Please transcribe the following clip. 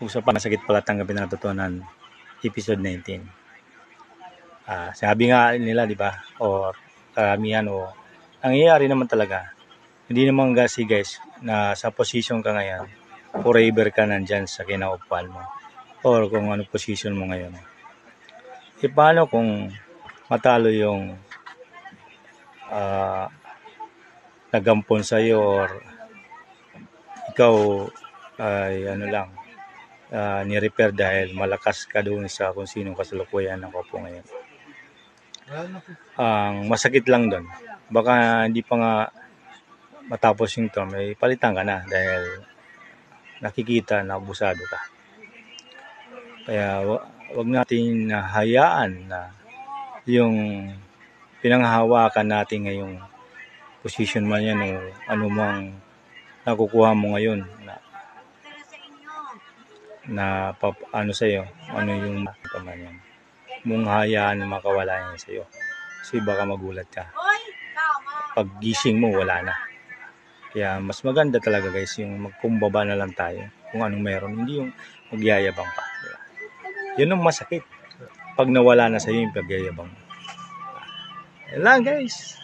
Usapan na sakit pala tanggapin na natutunan, episode 19. Sabi nga nila, di ba? O karamihan o nangyayari naman talaga. Hindi naman kasi guys na sa position ka ngayon, forever ka nandyan sa kinaupuan mo. Or kung ano position mo ngayon. E paano kung matalo yung nagampon sa'yo or ikaw ay ni-repair dahil malakas ka doon sa kung sinong kasalukuyan ng kopo ngayon. Ang masakit lang doon, baka hindi pa nga matapos yung term, may palitan ka na dahil nakikita na abusado ka. Kaya wag natin hayaan na yung pinanghahawakan natin ngayong position man yan o anumang nakukuha mo ngayon na ano sa'yo, ano yung man yan. Mong hayaan na makawala yan sa'yo. Kasi baka magulat ka. Pag gising mo, wala na. Kaya mas maganda talaga guys, yung magkumbaba na lang tayo kung anong meron. Hindi yung magyayabang pa. Yun ang masakit. Pag nawala na sa'yo yung pagyayabang. Yan lang guys.